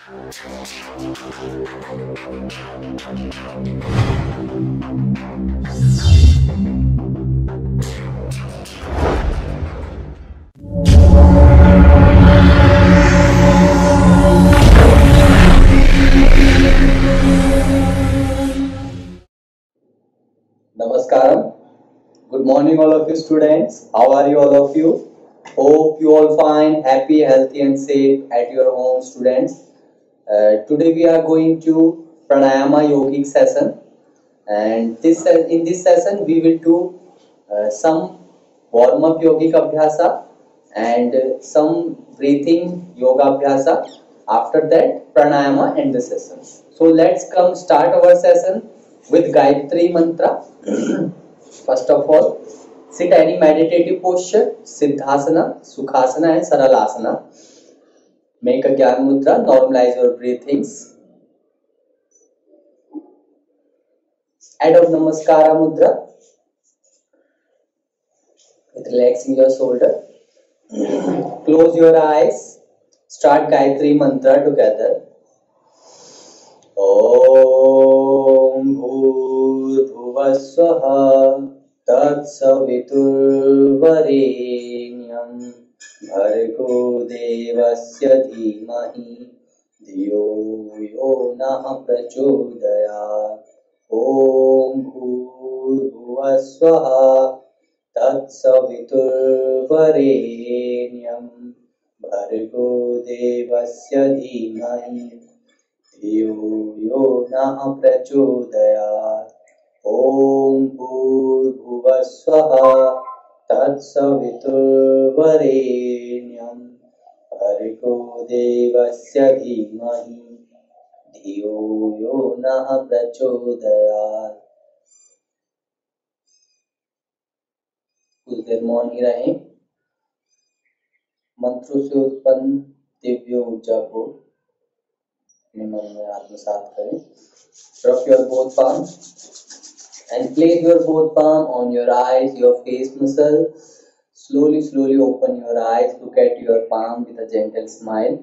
Namaskaram. Good morning, all of you students. How are you, all of you? Hope you all fine, happy, healthy, and safe at your home, students. Today we are going to pranayama yogic session, and this in this session we will do some warm up yogic abhyasa and some breathing yoga abhyasa. After that, pranayama and the session. So let's come start our session with Gayatri mantra. First of all, sit any meditative posture, Siddhasana, Sukhasana and Saralasana. Make a Gyan Mudra, normalize your breathings. Adopt Namaskara Mudra with relaxing your shoulder. Close your eyes. Start Gayatri mantra together. Om Bhuvasvaha Tatsaviturvarenyam Bhargo Devasya Dhimahi Dhiyo Yo Nah Prachodayat. Om Bhuvasvaha Tatsaviturvarenyam Bhargo Devasya Dhimahi Dhiyo Yo Nah Prachodayat. Om Bhuvasvaha Tatsaviturvarenyam Bhargo Devasya Dhimahi Dhiyo Yo Nah Prachodayat. कुछ देर मौन ही रहें, मंत्रों से उत्पन्न दिव्य ऊर्जा को अपने मन में आत्मसात करें. Drop your both palms and place your both palm on your eyes, your face muscle. Slowly open your eyes. Look at your palm with a gentle smile.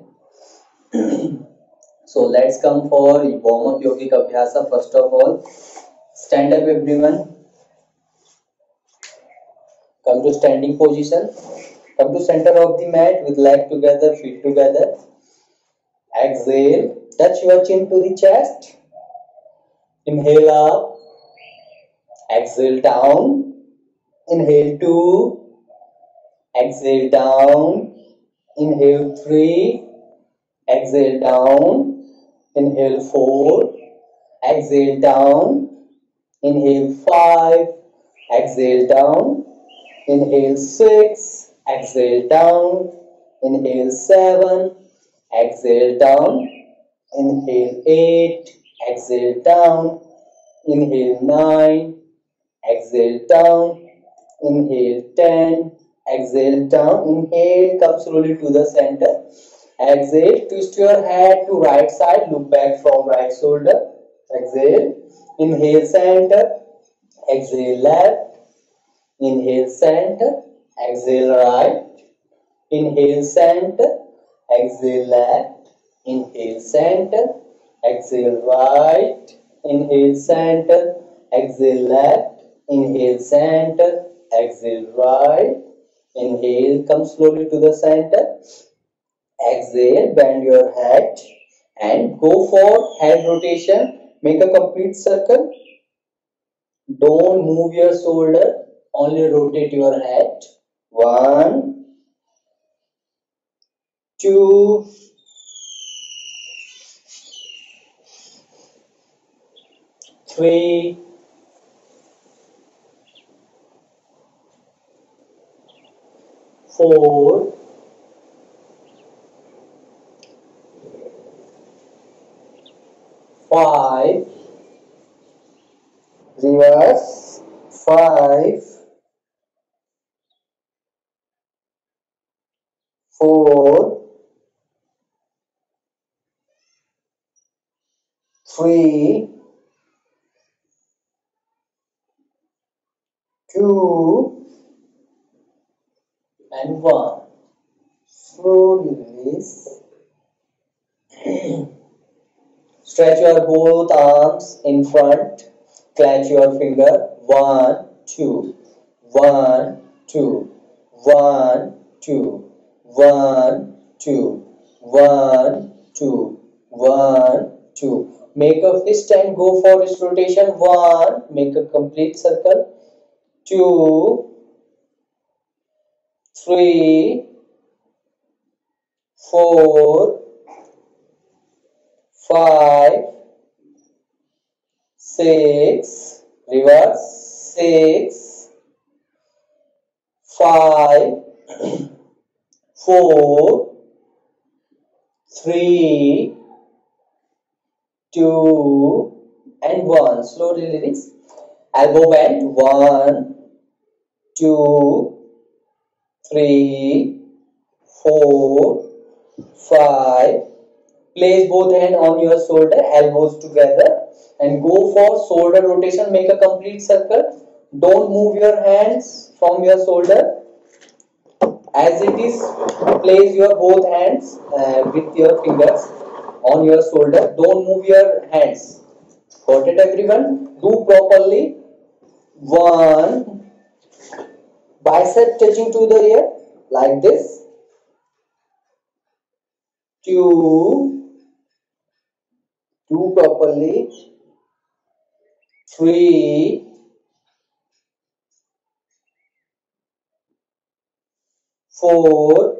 So let's come for warm up yogic abhyasa. First of all, stand up everyone. Come to standing position. Come to center of the mat with leg together, feet together. Exhale. Touch your chin to the chest. Inhale up. Exhale down. Inhale 2. Exhale down. Inhale 3. Exhale down. Inhale 4. Exhale down. Inhale 5. Exhale down. Inhale 6. Exhale down. Inhale 7. Exhale down. Inhale 8. Exhale down. Inhale 9. Exhale down. Inhale 10. Exhale down. Inhale, come slowly to the center. Exhale, twist your head to right side. Look back from right shoulder. Exhale. Inhale center. Exhale left. Inhale center. Exhale right. Inhale center. Exhale left. Inhale center. Exhale right. Inhale center. Exhale left. Inhale center. Exhale right. Inhale, come slowly to the center. Exhale, bend your head and go for head rotation. Make a complete circle. Don't move your shoulder, only rotate your head. 1, 2, 3, 4, 5, reverse, 5, 4, 3, 2, and 1. Slowly release. Stretch your both arms in front. Clench your finger. 1, 2. 1, 2. 1, 2. 1, 2. 1, 2. 1, 2. Make a fist and go for this rotation. 1. Make a complete circle. 2, 3, 4, 5, 6, reverse, 6, 5, 4, 3, 2, and 1. Slowly release. Elbow bend. 1, 2, 3, 4, 5. Place both hands on your shoulder, elbows together, and go for shoulder rotation. Make a complete circle. Don't move your hands from your shoulder. As it is, place your both hands with your fingers on your shoulder. Don't move your hands. Got it, everyone? Do properly. 1. Bicep touching to the ear like this. 2. Do properly. 3, 4,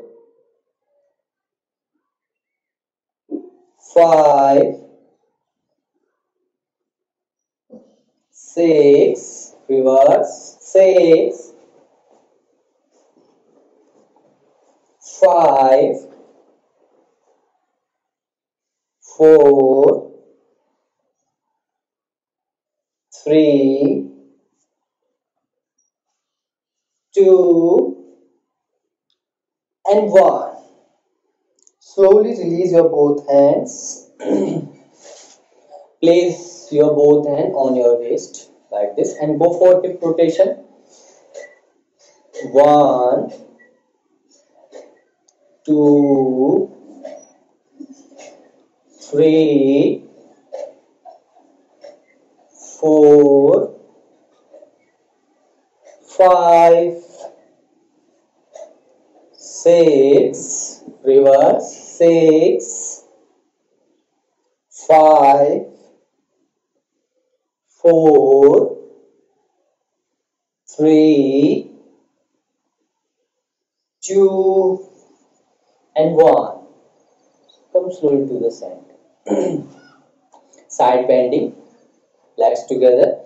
5, 6, reverse, 6, 5, 4, 3, 2, and 1. Slowly release your both hands. Place your both hands on your waist like this and go for hip rotation. 1, 2, 3, 4, 5, 6, reverse, 6, 5, 4, 3, 2, and 1. Come slowly to the side. Side bending, legs together.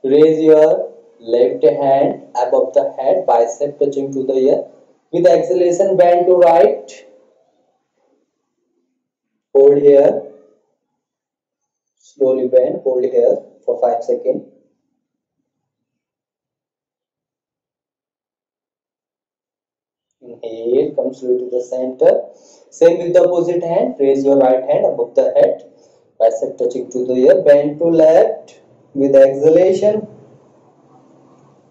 Raise your left hand above the head, bicep touching to the ear. With exhalation, bend to right. Hold here. Slowly bend. Hold here for 5 seconds. Inhale. Come slowly to the center. Same with the opposite hand. Raise your right hand above the head. Bicep touching to the ear. Bend to left. With exhalation,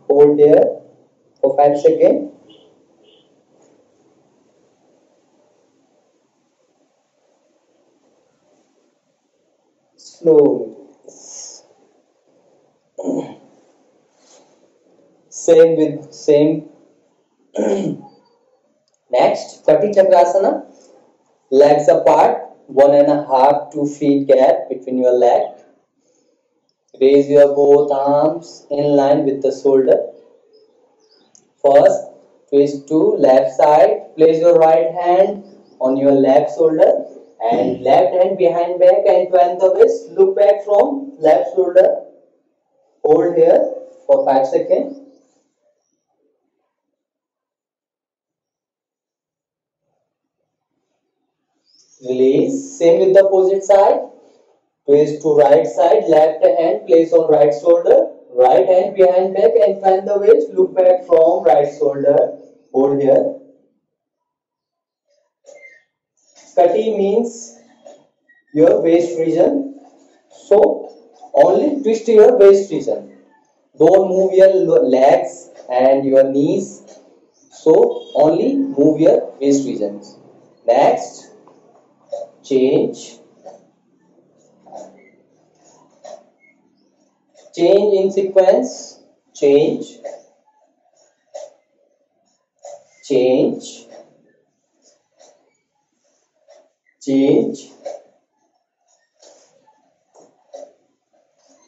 hold here for 5 seconds. Slowly. Same. Next, Kati Chakrasana. Legs apart, 1.5 to 2 feet gap between your leg. Raise your both arms in line with the shoulder. First, twist to left side. Place your right hand on your left shoulder and left hand behind back and bend the waist. Look back from left shoulder. Hold here for 5 seconds. Release. Same with the opposite side. Twist to right side. Left hand place on right shoulder. Right hand behind back and bend the waist. Look back from right shoulder. Hold here. Kati means your waist region. So only twist your waist region. Don't move your legs and your knees. So only move your waist regions. Next, change. Change in sequence. Change. Change. Change.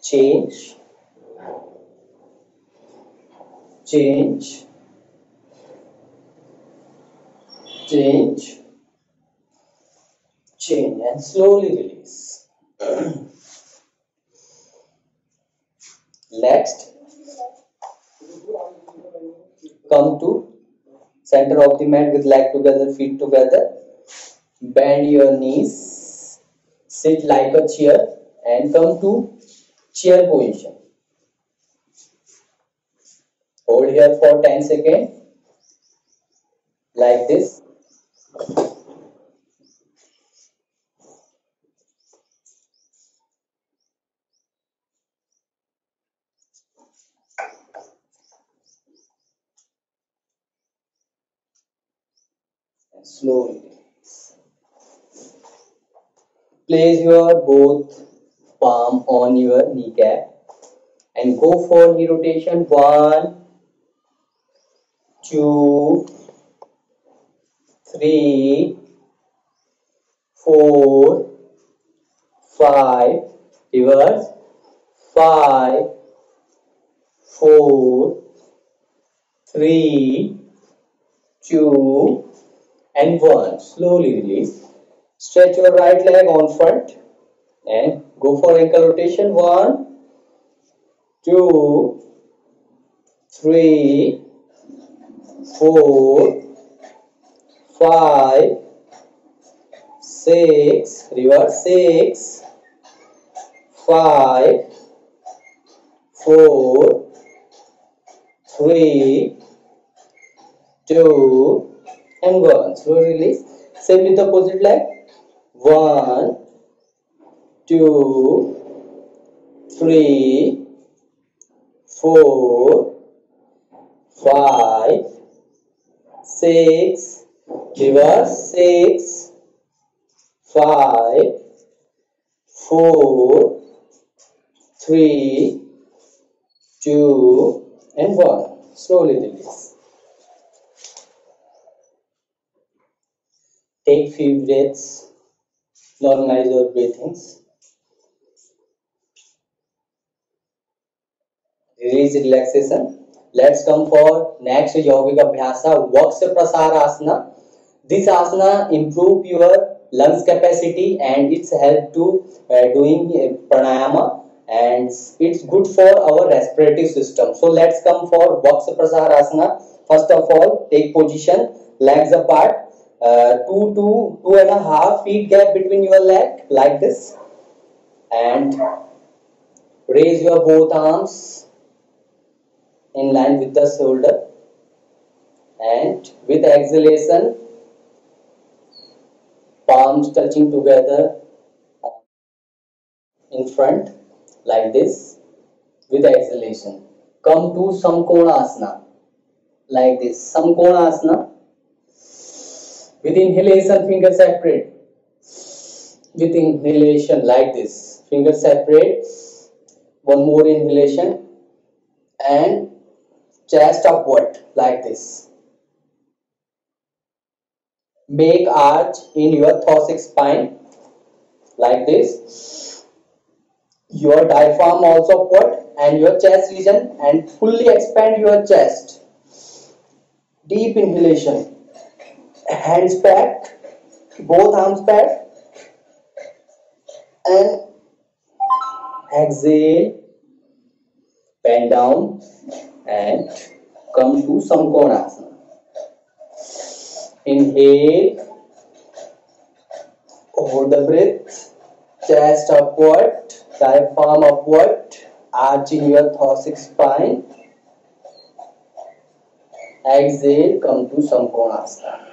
Change. Change. Change. Change and slowly release. Next, come to center of the mat with leg together, feet together. Bend your knees. Sit like a chair and come to chair position. Hold here for 10 seconds like this. And slowly place your both palm on your kneecap and go for knee rotation. 1, 2, 3, 4, 5. Reverse. 5, 4, 3, 2, and 1. Slowly release. Stretch your right leg on front and go for ankle rotation. 1, 2, 3, 4, 5, 6. Reverse. 6, 5, 4, 3, 2, and 1. Slowly release. Same with the opposite leg. 1, 2, 3, 4, 5, 6. Reverse. 6, 5, 4, 3, 2, and 1. Slowly release. Take few breaths. Normalize your breathings. Release relaxation. Let's come for next yogic abhyasa, Vaksha Prasarasana. This asana improve your lungs capacity and it's help to doing pranayama and it's good for our respiratory system. So let's come for Vaksha Prasarasana. First of all, take position, legs apart, 2 to 2.5 feet gap between your leg like this, and raise your both arms in line with the shoulder, and with exhalation palms touching together in front like this. With exhalation come to Samkonasana like this. Samkonasana. With inhalation fingers separate. With inhalation like this, fingers separate. One more inhalation and chest upward like this. Make arch in your thoracic spine like this. Your diaphragm also upward and your chest region, and fully expand your chest. Deep inhalation. Hands back, both arms back, and exhale, bend down and come to Samkonasana. Inhale, hold the breath, chest upward, diaphragm upward, arch in your thoracic spine. Exhale, come to Samkonasana.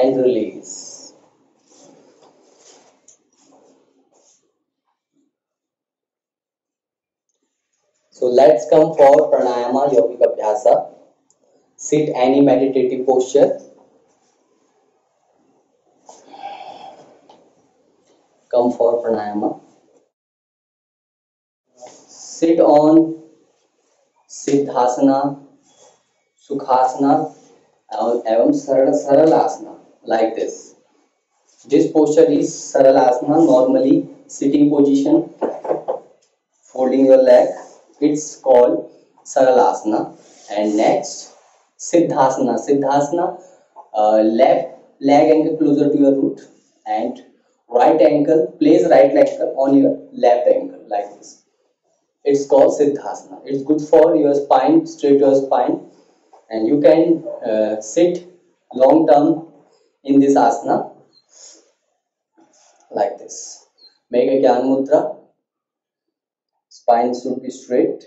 and release. So let's come for pranayama yogic abhyasa. Sit any meditative posture. Come for pranayama. Sit on Siddhasana, Sukhasana, एवं सरल asana like this. This posture is Saralasana, normally sitting position, folding your leg. It's called Saralasana. And next, Siddhasana. Siddhasana, left leg ankle closer to your root and right ankle, place right ankle on your left ankle like this. It's called Siddhasana. It's good for your spine, straight your spine, and you can sit long term in this asana like this. Make a Gyan Mudra. Spine should be straight.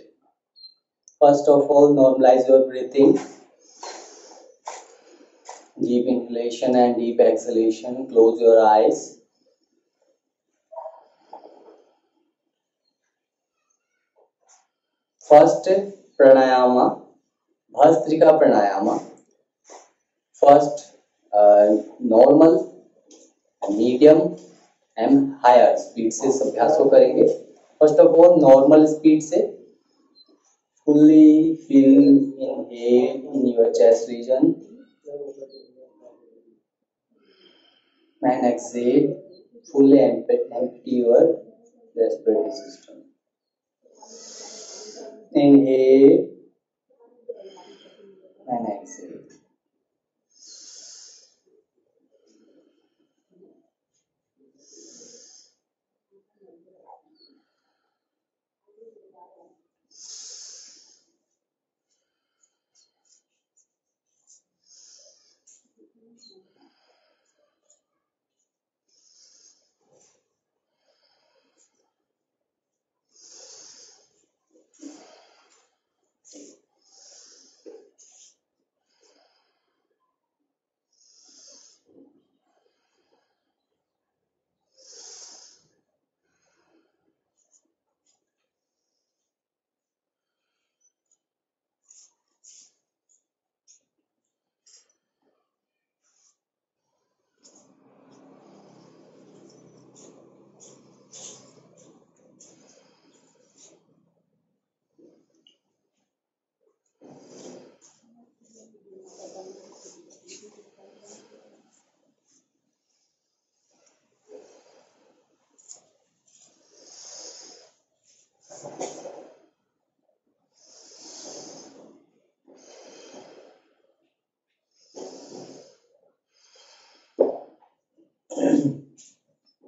First of all, normalize your breathing. Deep inhalation and deep exhalation. Close your eyes. First pranayama, Bhastrika pranayama. First normal, medium and higher speed से अभ्यास को करेंगे. First of all, normal speed से fully inhale in your chest region and exhale, fully empty your respiratory system. Inhale and exhale.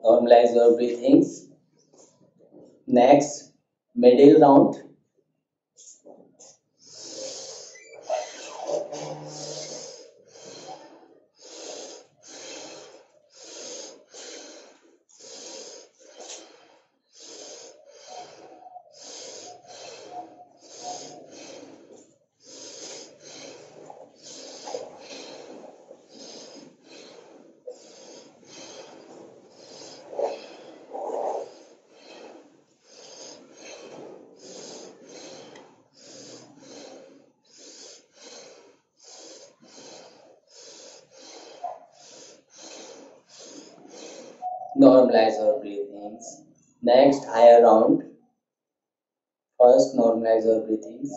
Normalize your breathings. Next, middle round. Normalize your breathings. Next, higher round. First, normalize your breathings.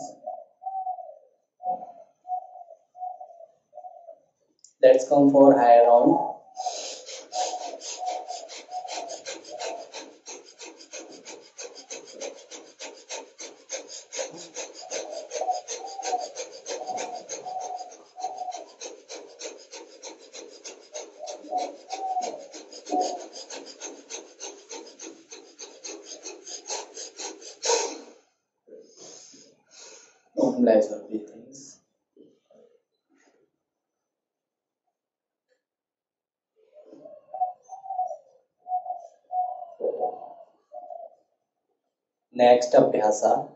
Let's come for higher round. Normalize your breathings. Next abhyasa,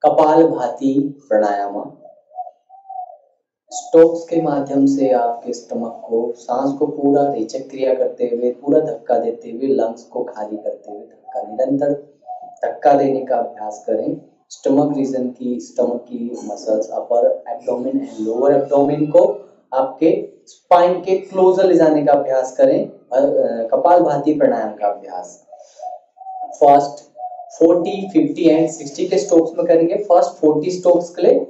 Kapalbhati pranayama. Stokes के माध्यम से आपके stomach को, सांस को पूरा रेचक क्रिया करते हुए, पूरा धक्का देते हुए, लंग्स को खाली करते हुए धक्का, निरंतर धक्का देने का अभ्यास करें। स्टमक की muscles, upper abdomen and lower abdomen को आपके स्पाइन के क्लोजर ले जाने का अभ्यास करें। कपालभाति प्राणायाम का अभ्यास फर्स्ट 40, 50 एंड 60 के स्ट्रोक्स में करेंगे। फर्स्ट 40 स्ट्रोक्स के लिए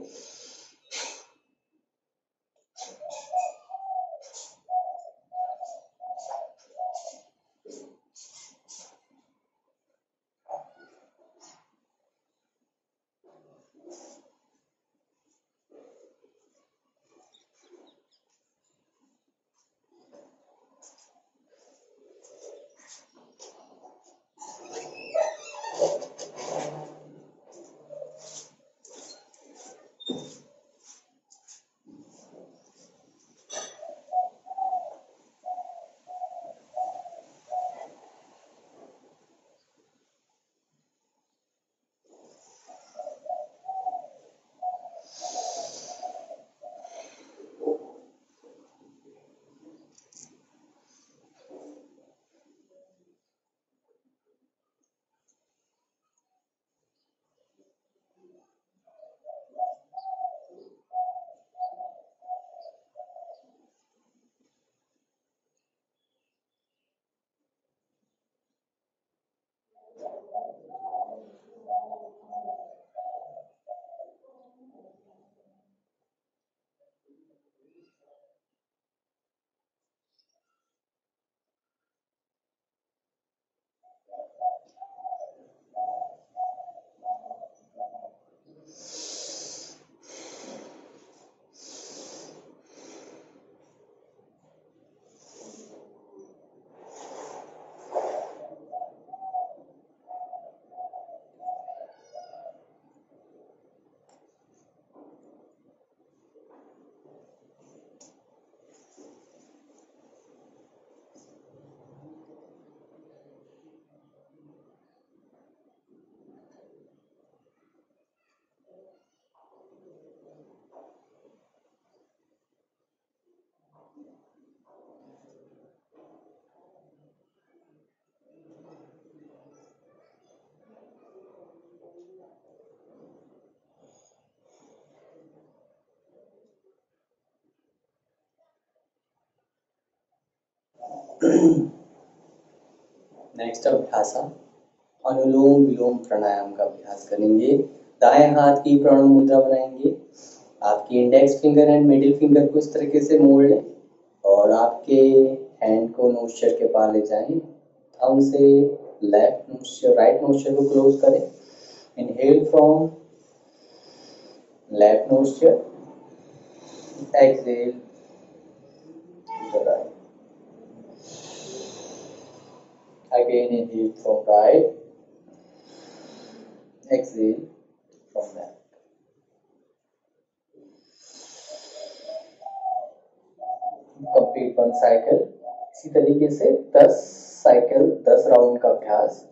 नेक्स्ट अभ्यास अनुलोम विलोम प्राणायाम का अभ्यास करेंगे। दाएं हाथ की प्रणव मुद्रा बनाएंगे। आपकी index finger and middle finger को इस तरीके से मोड़ लें और आपके हैंड को नोस्चर के पास ले जाएं। थंब से लेफ्ट नोस्चर, राइट नोस्चर को क्लोज करें। Inhale from left nostril, exhale to the right. Again inhale from right, exhale from left. Complete 1 cycle. इसी तरीके से 10 साइकिल, 10 राउंड का अभ्यास।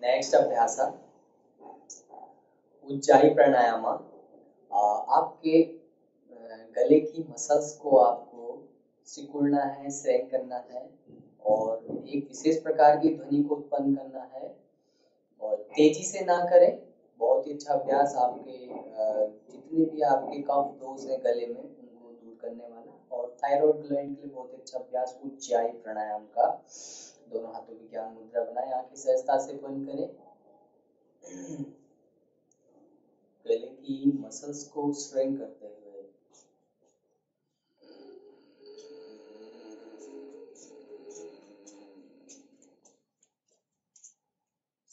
नेक्स्ट अभ्यास उज्जाई प्राणायाम। आपके गले की मसल्स को आपको सिकुड़ना है, स्ट्रेंथ करना है और एक विशेष प्रकार की ध्वनि को उत्पन्न करना है और तेजी से ना करें। बहुत ही अच्छा अभ्यास, आपके जितने भी आपके कफ दोष हैं गले में उनको दूर करने वाला और थायराइड ग्लैंड के लिए बहुत अच्छा अभ्यास उज्जाई प्राणायाम का। दोनों हाथों की ज्ञान मुद्रा बनाएं, आंखें सहजता से बंद करें। गले की मसल्स को स्ट्रेंथ करते हुए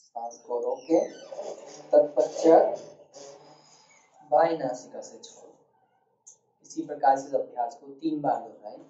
सांस को रोकें, तत्पश्चात बाएं नासिका से छोड़ें। इसी प्रकार से इस अभ्यास को 3 बार दोहराएं।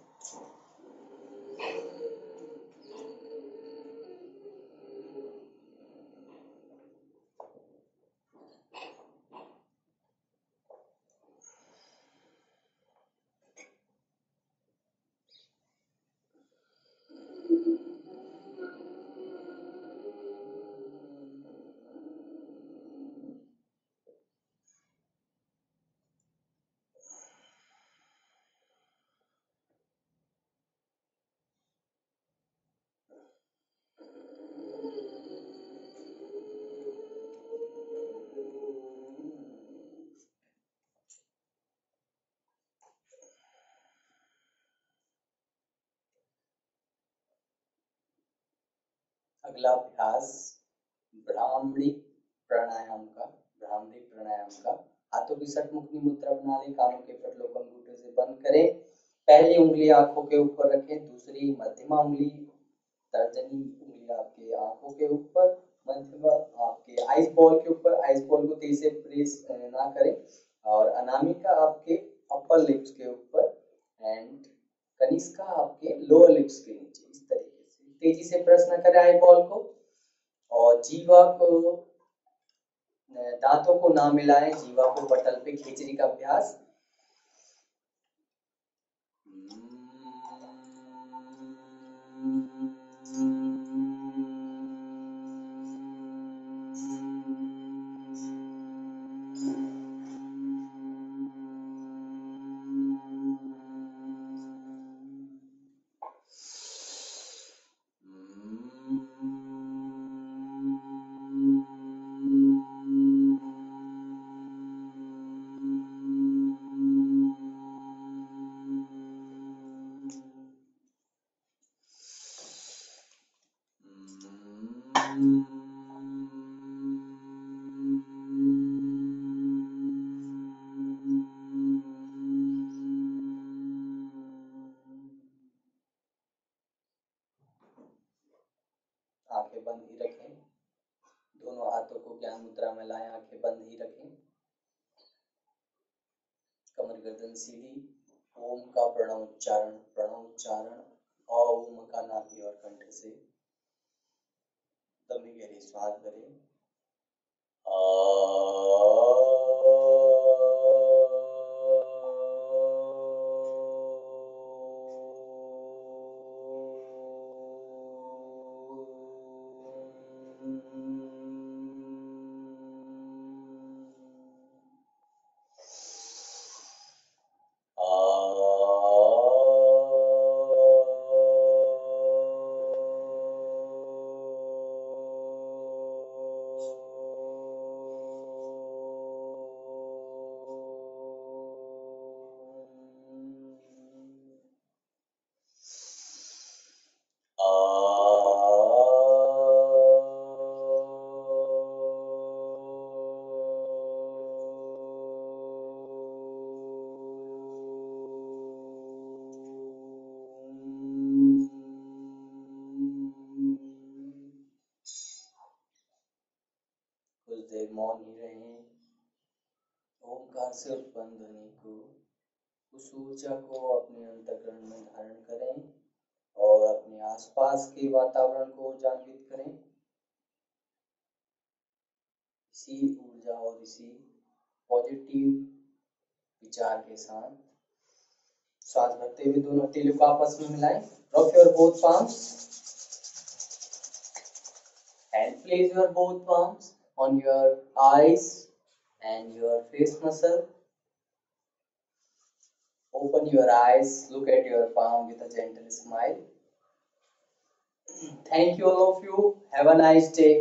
अगला अभ्यास भ्रामरी प्राणायाम का। भ्रामरी प्राणायाम का हाथों की षटमुखी मुद्रा बना लें, कानों के पटलों को अंगूठे से बंद करें। पहली उंगली आंखों के ऊपर रखें, दूसरी मध्यमा उंगली, तर्जनी उंगली आपके आंखों के ऊपर, मध्यमा आपके आइस बॉल के ऊपर। आइस बॉल को तेजी से प्रेस ना करें और अनामिका आपके अपर लिप्स के ऊपर एंड कनिष्का आपके लोअर लिप्स के नीचे। इस तरीके से तेजी से प्रेस ना करें आई बॉल को और जीवा को, दांतों को ना मिलाएं, जीवा को पटल पे खींचने का अभ्यास। आंखें बंद ही रखें, दोनों हाथों को ज्ञान मुद्रा में लाएं, आंखें बंद ही रखें, कमर गर्दन सीधी। ओम का प्रणव उच्चारण ओम का नाभि और कंठ से लंबी गहरी श्वास भरें। कुछ देर मौन ही रहें। ओमकार से उत्पन्न ध्वनि को, उस ऊर्जा को अपने अंतःकरण में धारण करें और अपने आसपास के वातावरण को ऊर्जान्वित करें। इसी ऊर्जा और इसी पॉजिटिव विचार के साथ श्वास भरते हुए दोनों हथेलियों को आपस में मिलाएं। Rock your both palms and place your both palms on your eyes and your face muscle. Open your eyes, look at your palm with a gentle smile. Thank you all of you. Have a nice day.